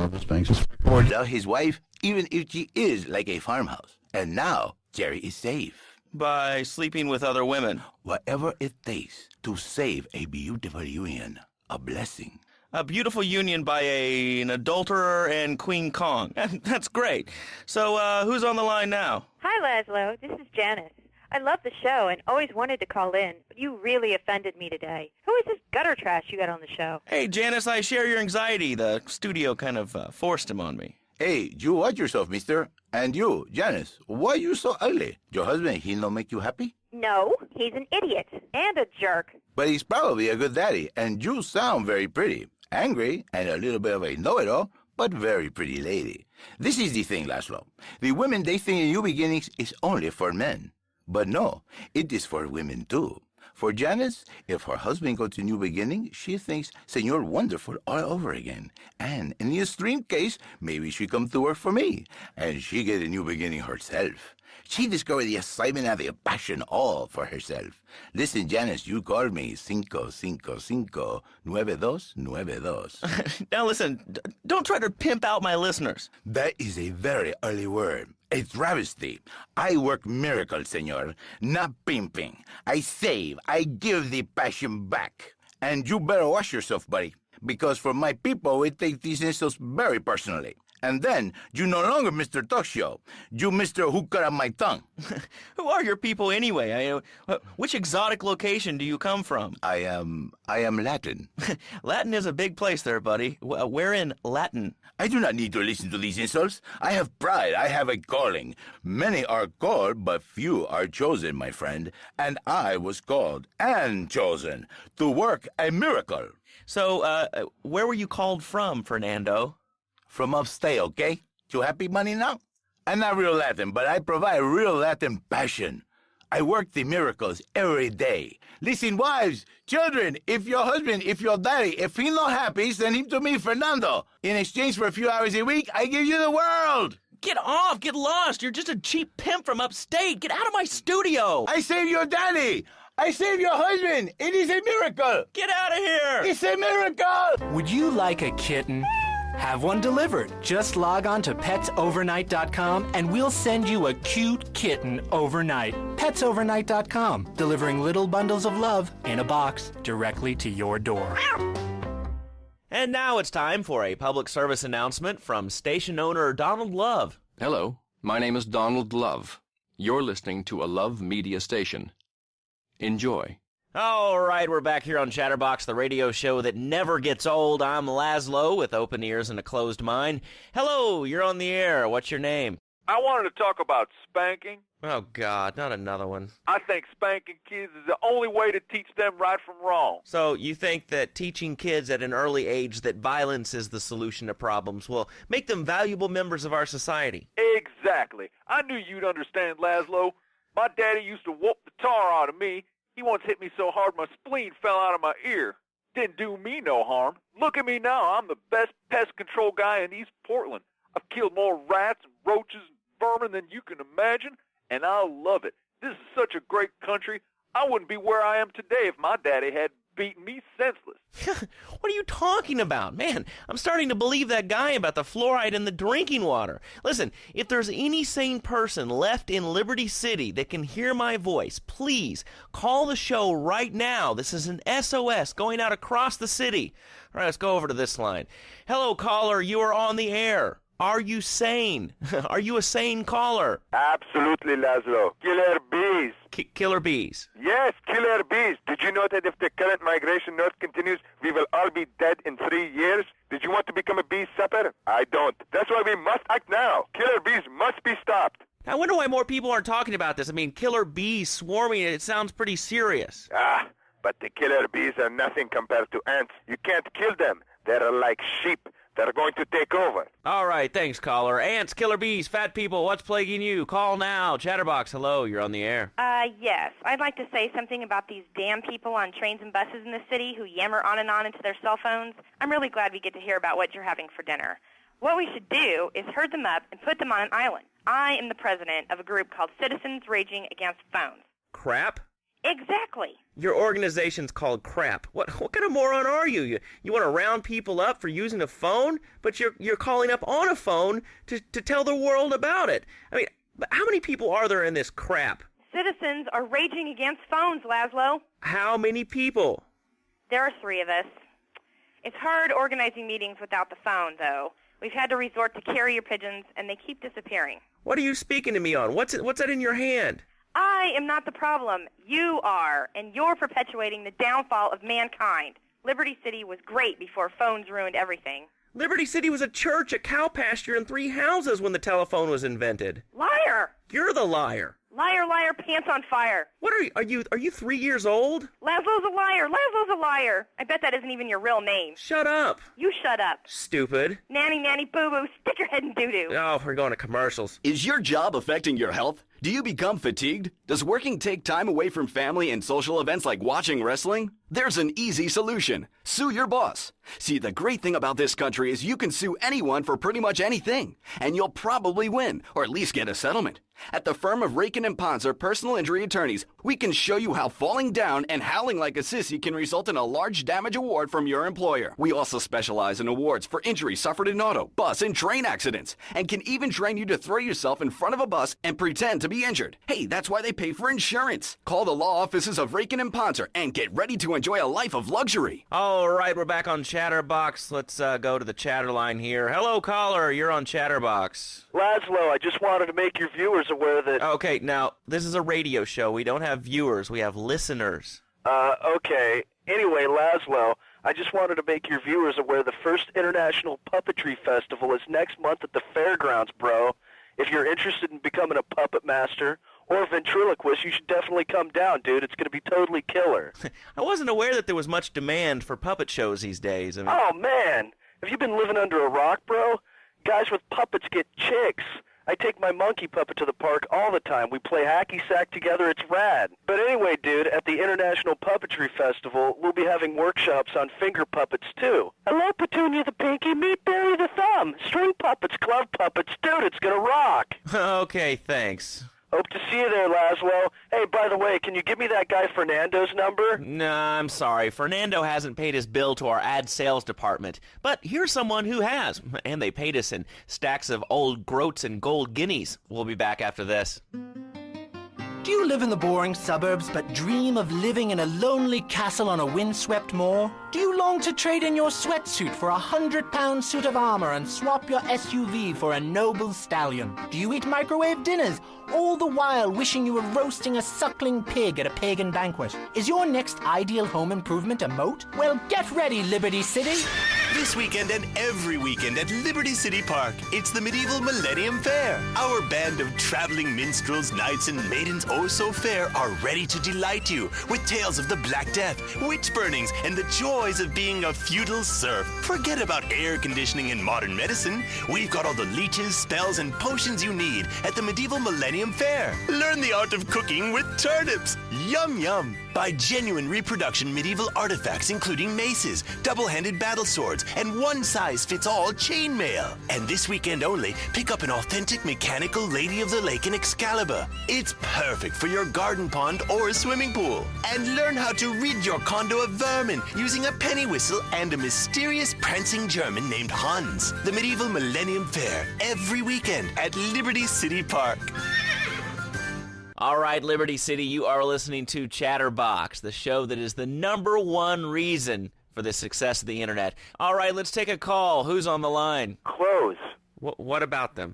Elvis Banks is or love his wife, even if she is like a farmhouse. And now, Jerry is safe. By sleeping with other women. Whatever it takes to save a beautiful union. A blessing. A beautiful union by an adulterer and Queen Kong. That's great. So, who's on the line now? Hi, Laszlo. This is Janice. I love the show and always wanted to call in, but you really offended me today. Who is this gutter trash you got on the show? Hey, Janice, I share your anxiety. The studio kind of forced him on me. Hey, you watch yourself, mister. And you, Janice, why you so ugly? Your husband, he no make you happy? No, he's an idiot and a jerk. But he's probably a good daddy, and you sound very pretty. Angry, and a little bit of a know-it-all, but very pretty lady. This is the thing, Laszlo. The women they think in New Beginnings is only for men. But no, it is for women too. For Janice, if her husband goes to New Beginning, she thinks Senor Wonderful all over again. And in the extreme case, maybe she come to work for me, and she get a new beginning herself. She discovered the excitement and the passion all for herself. Listen, Janice, you called me 5559292. Now listen, don't try to pimp out my listeners. That is a very early word. A travesty. I work miracles, senor, not pimping. I save. I give the passion back. And you better watch yourself, buddy, because for my people, we take these insults very personally. And then, you no longer Mr. Talk Show. You Mr. Who Cut Out My Tongue. Who are your people anyway? Which exotic location do you come from? I am Latin. Latin is a big place there, buddy. Where in Latin? I do not need to listen to these insults. I have pride. I have a calling. Many are called, but few are chosen, my friend. And I was called and chosen to work a miracle. So, where were you called from, Fernando? From upstate, okay? You happy, money, now? I'm not real Latin, but I provide real Latin passion. I work the miracles every day. Listen, wives, children, if your husband, if your daddy, if he's not happy, send him to me, Fernando. In exchange for a few hours a week, I give you the world. Get off, get lost. You're just a cheap pimp from upstate. Get out of my studio. I save your daddy. I save your husband. It is a miracle. Get out of here. It's a miracle. Would you like a kitten? Have one delivered. Just log on to petsovernight.com and we'll send you a cute kitten overnight. Petsovernight.com, delivering little bundles of love in a box directly to your door. And now it's time for a public service announcement from station owner Donald Love. Hello, my name is Donald Love. You're listening to a Love Media station. Enjoy. All right, we're back here on Chatterbox, the radio show that never gets old. I'm Laszlo with open ears and a closed mind. Hello, you're on the air. What's your name? I wanted to talk about spanking. Oh, God, not another one. I think spanking kids is the only way to teach them right from wrong. So you think that teaching kids at an early age that violence is the solution to problems will make them valuable members of our society? Exactly. I knew you'd understand, Laszlo. My daddy used to whoop the tar out of me. He once hit me so hard my spleen fell out of my ear. Didn't do me no harm. Look at me now. I'm the best pest control guy in East Portland. I've killed more rats and roaches and vermin than you can imagine, and I love it. This is such a great country. I wouldn't be where I am today if my daddy had beaten me senseless. What are you talking about? Man, I'm starting to believe that guy about the fluoride in the drinking water. Listen, if there's any sane person left in Liberty City that can hear my voice, please call the show right now. This is an SOS going out across the city. All right, let's go over to this line. Hello, caller. You are on the air. Are you sane? Are you a sane caller? Absolutely, Laszlo. Killer bees. Killer bees. Yes, killer bees. Did you know that if the current migration north continues, we will all be dead in 3 years? Did you want to become a bee supper? I don't. That's why we must act now. Killer bees must be stopped. I wonder why more people aren't talking about this. I mean, killer bees swarming, it sounds pretty serious. But the killer bees are nothing compared to ants. You can't kill them. They're like sheep. They're going to take over. All right, thanks, caller. Ants, killer bees, fat people, what's plaguing you? Call now. Chatterbox, hello, you're on the air. Yes. I'd like to say something about these damn people on trains and buses in the city who yammer on and on into their cell phones. I'm really glad we get to hear about what you're having for dinner. What we should do is herd them up and put them on an island. I am the president of a group called Citizens Raging Against Phones. Crap? Exactly. Your organization's called crap. What kind of moron are you? You want to round people up for using a phone, but you're calling up on a phone to tell the world about it. I mean, how many people are there in this crap? Citizens are raging against phones, Laszlo. How many people? There are 3 of us. It's hard organizing meetings without the phone, though. We've had to resort to carrier pigeons, and they keep disappearing. What are you speaking to me on? What's that in your hand? I am not the problem. You are, and you're perpetuating the downfall of mankind. Liberty City was great before phones ruined everything. Liberty City was a church, a cow pasture, and 3 houses when the telephone was invented. Liar! You're the liar. Liar, liar, pants on fire. What are you 3 years old? Laszlo's a liar. Laszlo's a liar. I bet that isn't even your real name. Shut up. You shut up. Stupid. Nanny, nanny, boo-boo, stick your head in doo-doo. Oh, we're going to commercials. Is your job affecting your health? Do you become fatigued? Does working take time away from family and social events like watching wrestling? There's an easy solution. Sue your boss. See, the great thing about this country is you can sue anyone for pretty much anything, and you'll probably win, or at least get a settlement. At the firm of Rakin & Ponzer Personal Injury Attorneys, we can show you how falling down and howling like a sissy can result in a large damage award from your employer. We also specialize in awards for injuries suffered in auto, bus, and train accidents, and can even train you to throw yourself in front of a bus and pretend to be injured. Hey, that's why they pay for insurance. Call the law offices of Rakin & Ponzer and get ready to enjoy a life of luxury. All right, we're back on Chatterbox. Let's go to the chatter line here. Hello, caller. You're on Chatterbox. Laszlo, I just wanted to make your viewers aware that... Okay, now, this is a radio show. We don't have viewers. We have listeners. Okay. Anyway, Laszlo, I just wanted to make your viewers aware the first International Puppetry Festival is next month at the fairgrounds, bro. If you're interested in becoming a puppet master or a ventriloquist, you should definitely come down, dude. It's going to be totally killer. I wasn't aware that there was much demand for puppet shows these days. I mean... Oh, man. Have you been living under a rock, bro? Guys with puppets get chicks. I take my monkey puppet to the park all the time. We play hacky sack together. It's rad. But anyway, dude, at the International Puppetry Festival, we'll be having workshops on finger puppets, too. Hello, Petunia the Pinky. Meet Barry the Thumb. String puppets, glove puppets. Dude, it's gonna rock. Okay, thanks. Hope to see you there, Laszlo. Hey, by the way, can you give me that guy Fernando's number? Nah, I'm sorry. Fernando hasn't paid his bill to our ad sales department. But here's someone who has. And they paid us in stacks of old groats and gold guineas. We'll be back after this. Do you live in the boring suburbs but dream of living in a lonely castle on a windswept moor? Do you long to trade in your sweatsuit for a 100-pound suit of armor and swap your SUV for a noble stallion? Do you eat microwave dinners, all the while wishing you were roasting a suckling pig at a pagan banquet? Is your next ideal home improvement a moat? Well, get ready, Liberty City! This weekend and every weekend at Liberty City Park, it's the Medieval Millennium Fair. Our band of traveling minstrels, knights, and maidens oh so fair are ready to delight you with tales of the Black Death, witch burnings, and the joys of being a feudal serf. Forget about air conditioning and modern medicine. We've got all the leeches, spells, and potions you need at the Medieval Millennium Fair. Learn the art of cooking with turnips. Yum, yum. Buy genuine reproduction medieval artifacts including maces, double-handed battle swords, and one-size-fits-all chainmail. And this weekend only, pick up an authentic mechanical Lady of the Lake in Excalibur. It's perfect for your garden pond or swimming pool. And learn how to rid your condo of vermin using a penny whistle and a mysterious prancing German named Hans. The Medieval Millennium Fair, every weekend at Liberty City Park. All right, Liberty City, you are listening to Chatterbox, the show that is the #1 reason for the success of the internet. All right, let's take a call. Who's on the line? Clothes. What about them?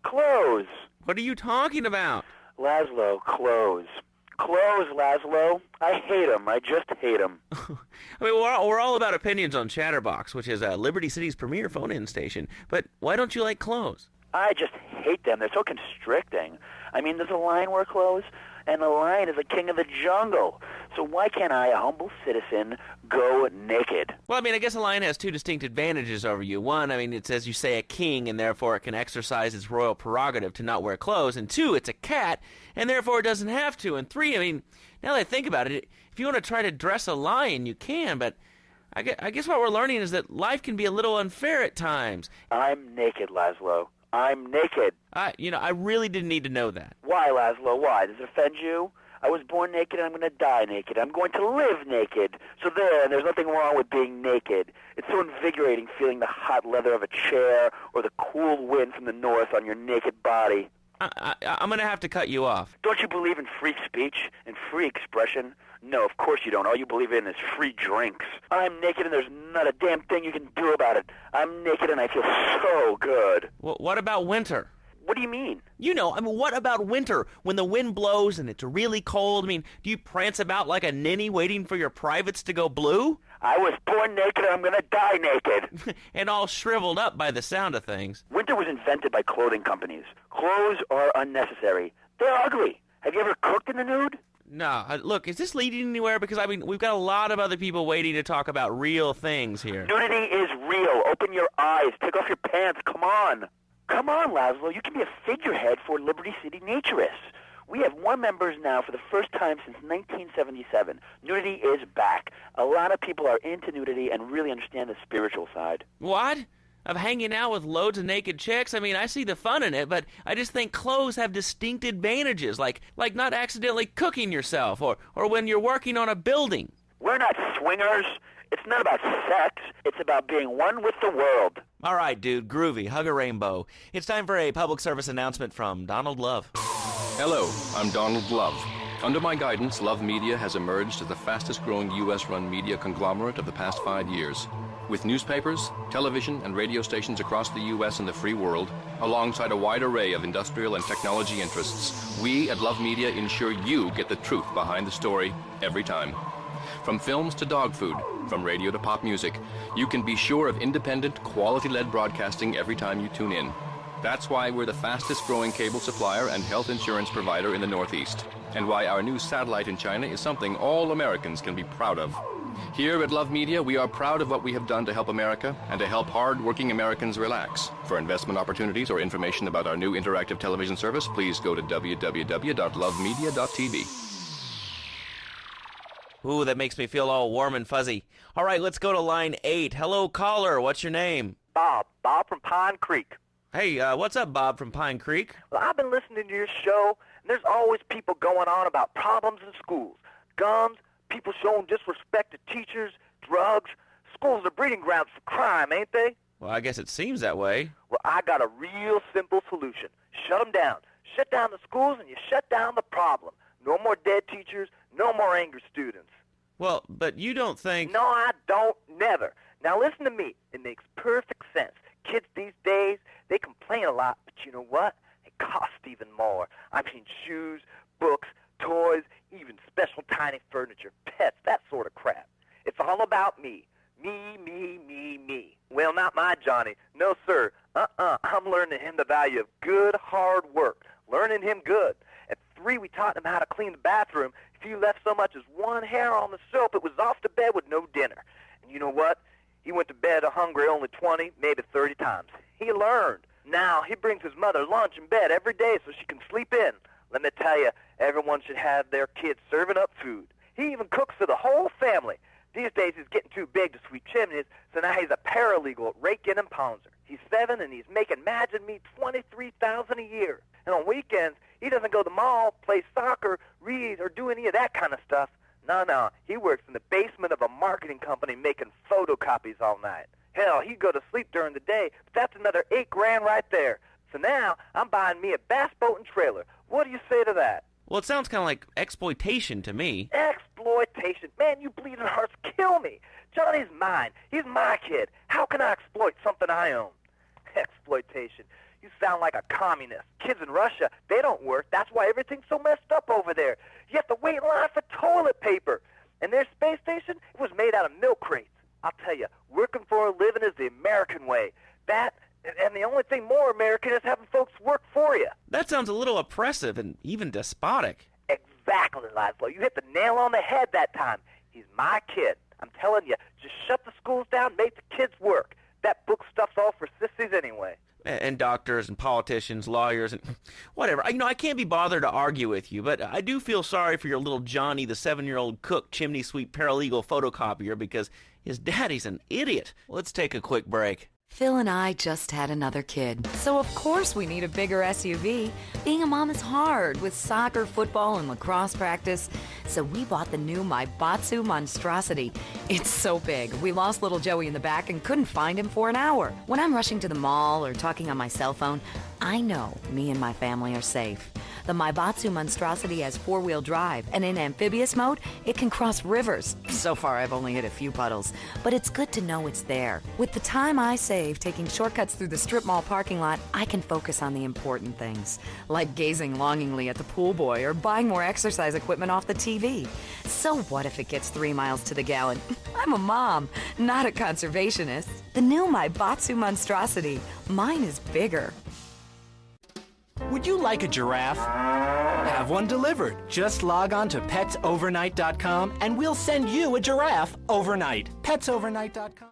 Clothes. What are you talking about? Laszlo, clothes. Clothes, Laszlo. I hate them. I just hate them. I mean, we're all about opinions on Chatterbox, which is Liberty City's premier phone-in station. But why don't you like clothes? I just hate them. They're so constricting. I mean, there's a lion wear clothes, and the lion is the king of the jungle. So why can't I, a humble citizen, go naked? Well, I mean, I guess a lion has 2 distinct advantages over you. 1, I mean, it's, as you say, a king, and therefore it can exercise its royal prerogative to not wear clothes. And 2, it's a cat, and therefore it doesn't have to. And 3, I mean, now that I think about it, if you want to try to dress a lion, you can, but I guess what we're learning is that life can be a little unfair at times. I'm naked, Laszlo. I'm naked. I really didn't need to know that. Why, Laszlo? Why? Does it offend you? I was born naked and I'm going to die naked. I'm going to live naked. So there's nothing wrong with being naked. It's so invigorating feeling the hot leather of a chair or the cool wind from the north on your naked body. I'm going to have to cut you off. Don't you believe in free speech and free expression? No, of course you don't. All you believe in is free drinks. I'm naked and there's not a damn thing you can do about it. I'm naked and I feel so good. What about winter? What do you mean? What about winter when the wind blows and it's really cold? Do you prance about like a ninny waiting for your privates to go blue? I was born naked and I'm going to die naked. And all shriveled up by the sound of things. Winter was invented by clothing companies. Clothes are unnecessary. They're ugly. Have you ever cooked in the nude? No, look, is this leading anywhere? Because, we've got a lot of other people waiting to talk about real things here. Nudity is real. Open your eyes. Take off your pants. Come on. Come on, Laszlo. You can be a figurehead for Liberty City Naturists. We have more members now for the first time since 1977. Nudity is back. A lot of people are into nudity and really understand the spiritual side. What? Of hanging out with loads of naked chicks? I see the fun in it, but I just think clothes have distinct advantages, like not accidentally cooking yourself, or when you're working on a building. We're not swingers. It's not about sex. It's about being one with the world. All right, dude, groovy. Hug a rainbow. It's time for a public service announcement from Donald Love. Hello, I'm Donald Love. Under my guidance, Love Media has emerged as the fastest-growing U.S.-run media conglomerate of the past 5 years. With newspapers, television, and radio stations across the U.S. and the free world, alongside a wide array of industrial and technology interests, we at Love Media ensure you get the truth behind the story every time. From films to dog food, from radio to pop music, you can be sure of independent, quality-led broadcasting every time you tune in. That's why we're the fastest-growing cable supplier and health insurance provider in the Northeast, and why our new satellite in China is something all Americans can be proud of. Here at Love Media, we are proud of what we have done to help America and to help hard-working Americans relax. For investment opportunities or information about our new interactive television service, please go to www.lovemedia.tv. Ooh, that makes me feel all warm and fuzzy. All right, let's go to line 8. Hello, caller. What's your name? Bob from Pine Creek. Hey, what's up, Bob from Pine Creek? Well, I've been listening to your show, and there's always people going on about problems in schools. Guns, people showing disrespect to teachers, drugs. Schools are breeding grounds for crime, ain't they? Well, I guess it seems that way. Well, I got a real simple solution. Shut them down. Shut down the schools, and you shut down the problem. No more dead teachers, no more angry students. Well, but you don't think... No, I don't, never. Now listen to me. It makes perfect sense. Kids these days, they complain a lot, but you know what? It costs even more. Shoes, books, toys, even special tiny furniture, pets, that sort of crap. It's all about me. Me, me, me, me. Well, not my Johnny. No, sir. I'm learning him the value of good, hard work. Learning him good. At 3, we taught him how to clean the bathroom. If you left so much as one hair on the soap, it was off to bed with no dinner. And you know what? He went to bed hungry only 20, maybe 30 times. He learned. Now, he brings his mother lunch in bed every day so she can sleep in. Let me tell you, everyone should have their kids serving up food. He even cooks for the whole family. These days, he's getting too big to sweep chimneys, so now he's a paralegal at Rake-In and Pouncer. He's 7, and he's making, imagine me, $23,000 a year. And on weekends, he doesn't go to the mall, play soccer, read, or do any of that kind of stuff. No, he works in the basement of a marketing company making photocopies all night. Hell, he'd go to sleep during the day, but that's another $8,000 right there. So now, I'm buying me a bass boat and trailer. What do you say to that? Well, it sounds kind of like exploitation to me. Exploitation? Man, you bleeding hearts kill me. Johnny's mine. He's my kid. How can I exploit something I own? Exploitation. You sound like a communist. Kids in Russia, they don't work. That's why everything's so messed up over there. You have to wait in line for toilet paper. And their space station, it was made out of milk crates. I'll tell you, working for a living is the American way. That, and the only thing more American is having folks work for you. That sounds a little oppressive and even despotic. Exactly, Laszlo. You hit the nail on the head that time. He's my kid. I'm telling you, just shut the schools down, make the kids work. That book stuff's all for sissies anyway. And doctors and politicians, lawyers, and whatever. I can't be bothered to argue with you, but I do feel sorry for your little Johnny, the 7-year-old cook, chimney sweep, paralegal photocopier, because his daddy's an idiot. Let's take a quick break. Phil and I just had another kid, so of course we need a bigger SUV. Being a mom is hard with soccer, football, and lacrosse practice, so we bought the new Maibatsu Monstrosity. It's so big, we lost little Joey in the back and couldn't find him for an hour. When I'm rushing to the mall or talking on my cell phone, I know me and my family are safe. The Maibatsu Monstrosity has four-wheel drive, and in amphibious mode, it can cross rivers. So far, I've only hit a few puddles, but it's good to know it's there. With the time I save taking shortcuts through the strip mall parking lot, I can focus on the important things, like gazing longingly at the pool boy or buying more exercise equipment off the TV. So what if it gets 3 miles to the gallon? I'm a mom, not a conservationist. The new Maibatsu Monstrosity. Mine is bigger. Would you like a giraffe? Have one delivered. Just log on to petsovernight.com and we'll send you a giraffe overnight. petsovernight.com.